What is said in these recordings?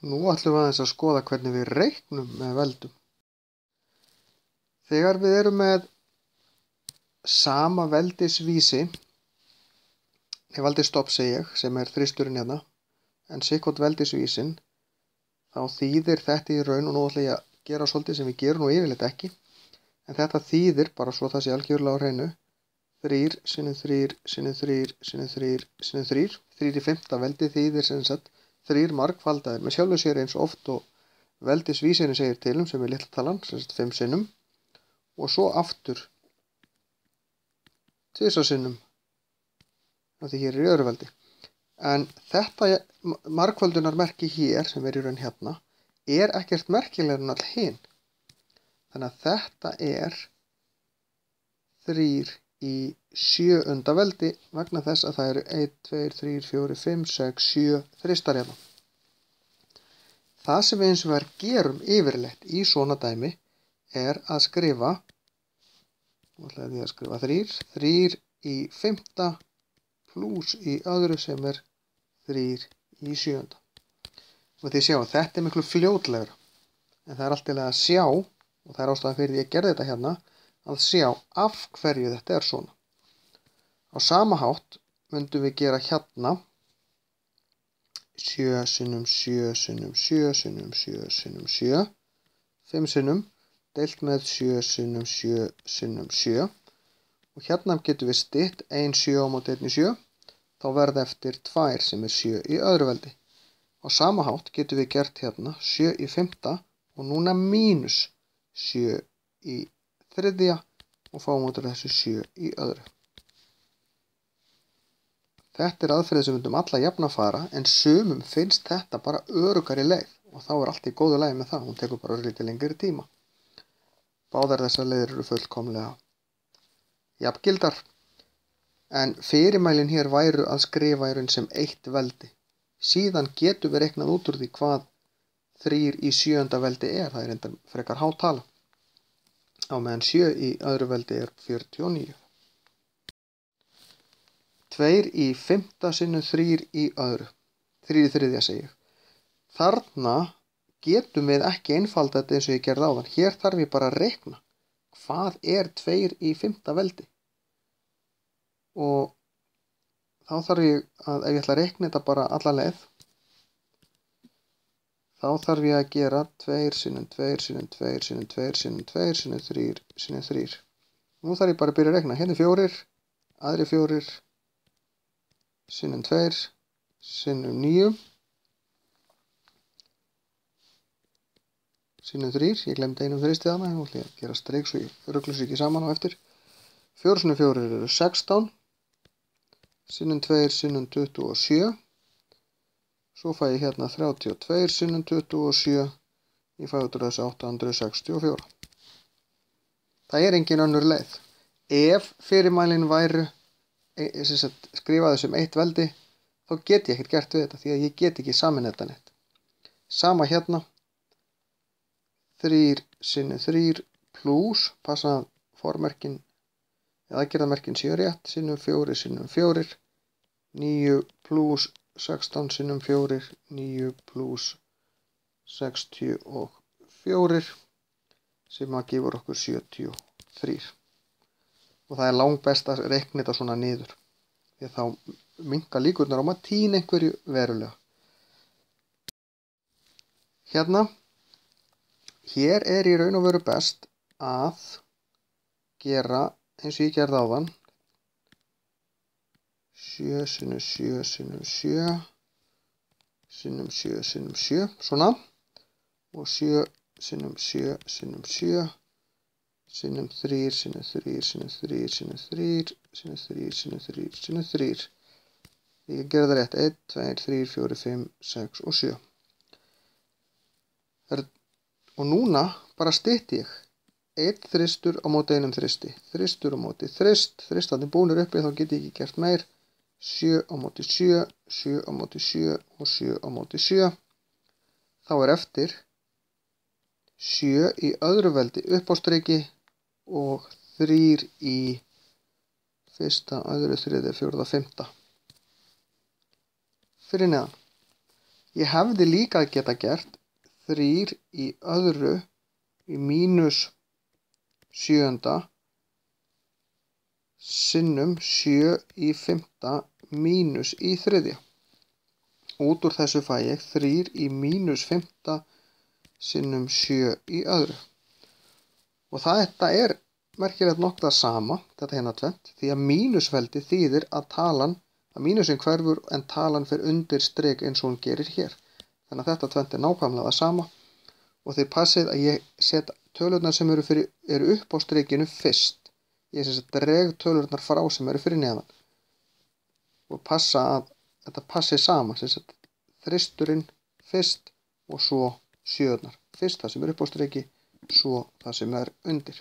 Nú ætlum við aðeins að skoða hvernig við reiknum með veldum. Þegar við erum með sama veldisvísi, veldisstofn segi ég, sem er þristurinn hérna, en sikkvort veldisvísin, þá þýðir þetta í raun, og nú ætla ég að gera svolítið sem við gerum nú yfirleitt ekki, en þetta þýðir, bara svo það sé algjörlega á hreinu, 3 sinnum 3 sinnum 3 sinnum 3 sinnum 3, 3 í 5. veldi þýðir sem sagt 3 margfaldaðir með sjálfu sér eins oft og veldisvísirinn segir til sem er litla talan, sem sagt 5 sinnum, og svo aftur 2 sinnum, af því hér er í öðru veldi. En þetta margföldunarmerki hér, sem er í raun hérna, er ekkert merkilegur en all hin. Þannig að þetta er 3 í 7. veldi vegna þess að það eru 1, 2, 3, 4, 5, 6, 7 þristar hérna. Það sem við eins og vegar gerum yfirleitt í svona dæmi er að skrifa, nú ætla ég að skrifa 3, 3 í 5. pluss í öðru sem er 3 í 7. Og þið sjá, þetta er miklu fljótlegra, en það er allt til að sjá, og það er ástæðan fyrir því ég gerði þetta hérna, að sjá af hverju þetta er svona. Á sama hátt myndum við gera hérna 7 sinnum 7 sinnum 7 sinnum 7 sinnum 7, 5 sinnum, deilt með 7 sinnum 7 sinnum 7, og hérna getum við stytt 1 7 á móti 1 í 7, þá verða eftir 2 sem er 7 í öðru veldi. Á sama hátt getum við gert hérna 7 í 5. og núna mínus 7 í 3. og fáum út af þessu 7 í öðru. Þetta er aðferðið sem við myndum alla jafna fara, en sumum finnst þetta bara öruggari leið og þá er allt í góðu lagi með það, hún tekur bara örlítið lengri tíma. Báðar þessar leiðir eru fullkomlega jafngildar, en fyrirmælin hér væru að skrifa í raun sem eitt veldi. Síðan getum við reiknað út úr því hvað 3 í 7. veldi er, það er enda frekar há tala, á meðan 7 í öðru veldi er 49. 2 í 5. sinnum 3 í öðru, 3 í 3. segi ég. Þarna getum við ekki einfalda þetta eins og ég gerði áðan. Hér þarf ég bara að reikna hvað er 2 í 5. veldi. Og þá þarf ég að, ef ég ætla að reikna þetta bara alla leið, þá þarf ég að gera 2 sinnum 2 sinnum 2 sinnum 2 sinnum 2 sinnum 3 sinnum 3. Nú þarf ég bara að byrja að reikna. Hérna 4, aðri 4, sinnum 2, sinnum 9, sinnum 3, ég glemdi einum þristið hana, nú ætla ég að gera streik svo ég ruglum sér ekki saman á eftir. 4 sinnum 4 eru 16, sinnum 2 sinnum 27, svo fæ ég hérna 32 sinnum 27, ég fæ út úr þessu 864. Það er engin önnur leið. Ef fyrirmælin væru skrifaði sem eitt veldi, þá get ég ekkert gert við þetta, því að ég get ekki samin þetta neitt. Sama hérna, 3 sinnum 3 pluss, passa að formerkin eða aðgerðamerkin séu rétt, sinnum 4 sinnum 4, 9 pluss 16 sinnum 4, 9 pluss 64, sem að gefur okkur 73. Og það er langbest að reikna þetta svona niður, því að þá minnka líkurnar á að týna einhverju verulega. Hérna, hér er í raun og veru best að gera eins og ég gerði áðan, 7 sinnum 7 sinnum 7 sinnum 7 sinnum 7, svona, og 7 sinnum 7 sinnum 7 sinnum 3 sinnum 3 sinnum 3 sinnum 3 sinnum 3 sinnum 3 sinnum 3. Ég gerði það rétt, 1, 2, 3, 4, 5, 6 og 7. Og núna bara stytti ég 1 þristur á móti einum þristi, þristur á móti þrist, þristarnir búnir uppi, þá get ég ekki gert meir, 7 á móti 7, 7 á móti 7 og 7 á móti 7. Þá er eftir 7 í öðru veldi upp á streiki og 3 í 1., 2., 3., 4., 5. fyrir neðan. Ég hefði líka geta gert 3 í öðru í mínus 7. sinnum 7 í 5. mínus í 3. Út úr þessu fæ ég 3 í mínus 5. sinnum 7 í öðru. Og þetta er merkilegt nokkuð það sama, þetta hérna tvennt, því að mínusveldi þýðir að mínusin hverfur en talan fer undir strik eins og hún gerir hér. Þannig að þetta tvennt er nákvæmlega það sama og þið passið að ég set tölurnar sem eru upp á strikinu fyrst. Ég dreg tölurnar frá sem eru fyrir neðan og passa að þetta passi saman, þristurinn fyrst og svo 7. Fyrst það sem er upp á striki, svo það sem er undir.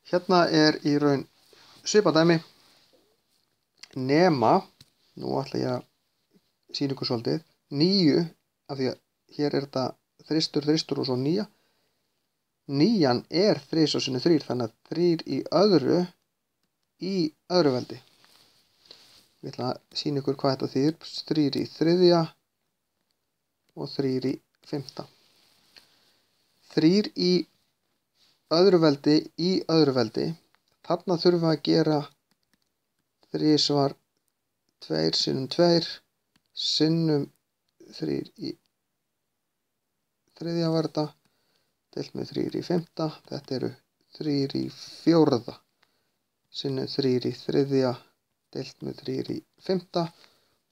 Hérna er í raun svipað dæmi nema, nú ætla ég að sýna ykkur svolítið, 9, af því að hér er þetta þristur og svo 9. 9 er 3 sinnum 3, þannig að 3 í öðru veldi. Ég ætla að sýna ykkur hvað þetta þýðir, 3 í 3. og 3 í 5. 3 í öðru veldi, þarna þurfum við að gera 3 svar 2 sinnum 2 sinnum 3 í 3. var þetta, deilt með 3 í 5. Þetta eru 3 í 4. sinnum 3 í 3. deilt með 3 í 5.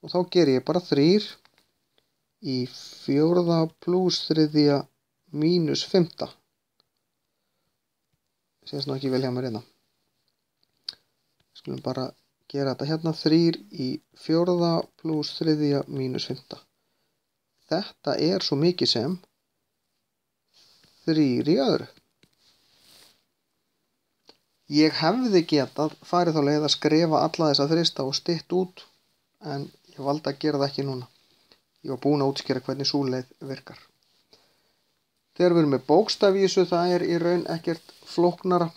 og þá ger ég bara 3 í 4. pluss 3. mínus 5. Sést nú ekki vel hjá mér hérna. Skulum bara gera þetta hérna, 3 í 4. pluss 3. mínus 5. Þetta er svo mikið sem 3 í öðru. Ég hefði getað farið þá leið að skrifa alla þessa þrista og stytt út, en ég valdi að gera það ekki núna. Ég var búinn að útskýra hvernig sú leið virkar. Þegar við erum með bókstafvísu, það er í raun ekkert flóknara.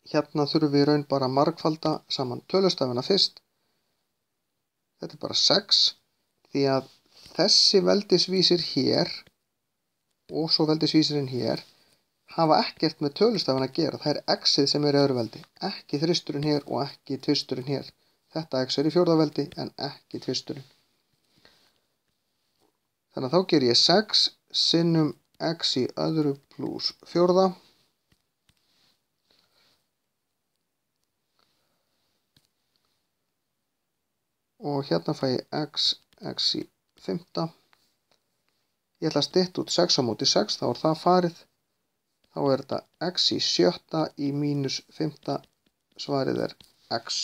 Hérna þurfum við í raun bara að margfalda saman tölustafina fyrst. Þetta er bara 6, því að þessi veldisvísir hér og svo veldisvísirinn hér hafa ekkert með tölustafina að gera. Það er x-ið sem er í öðru veldi, ekki þristurinn hér og ekki tvisturinn hér. Þetta x er í 4. veldi en ekki tvisturinn. Þannig að þá ger ég 6 sinnum x í öðru pluss 4. Og hérna fæ ég x í 5. Ég ætla að stytta út 6 á móti 6, þá er það farið. Þá er þetta x í 7. í mínus 5. Svarið er x.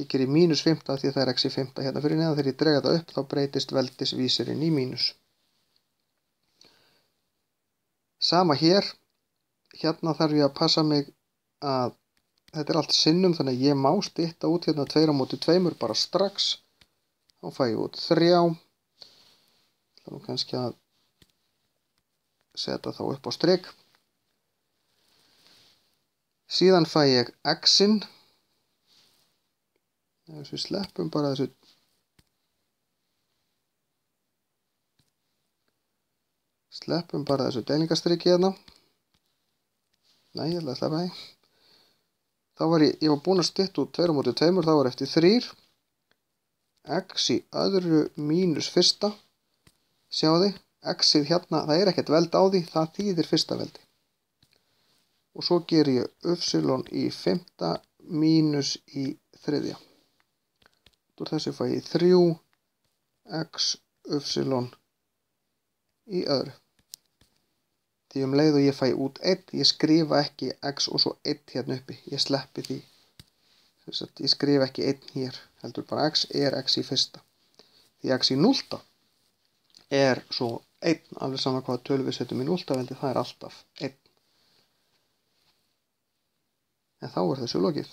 Ég gerir mínus 5 því það er x í 5 hérna fyrir neðan. Þegar ég drega þetta upp þá breytist veldisvísirinn í mínus. Sama hér. Hérna þarf ég að passa mig að þetta er allt sinnum, þannig að ég má stytta út hérna 2 á móti 2 bara strax. Þá fæ ég út 3. Það er kannski að setja þá upp á strik. Síðan fæ ég x-inn. Við sleppum bara þessu deilingastriki hérna. Nei, ég ætla að sleppa því. Þá var ég var búinn að stytta út 2 á móti 2, þá var eftir 3. X í öðru mínus 1. Sjáðu, x-ið hérna, það er ekkert veld á því, það þýðir 1. veldi. Og svo ger ég y í 5. mínus í 3. Úr þessu fæ ég 3 x y í öðru. Því leið og ég fæ út 1, ég skrifa ekki x og svo 1 hérna uppi. Ég sleppi því. Ég skrifa ekki 1 hér, heldur bara x er x í 1. Því x í 0 er svo 1, alveg saman hvaða tölu við setjum í 0 veldi, það er alltaf 1. En þá er þessu lokið.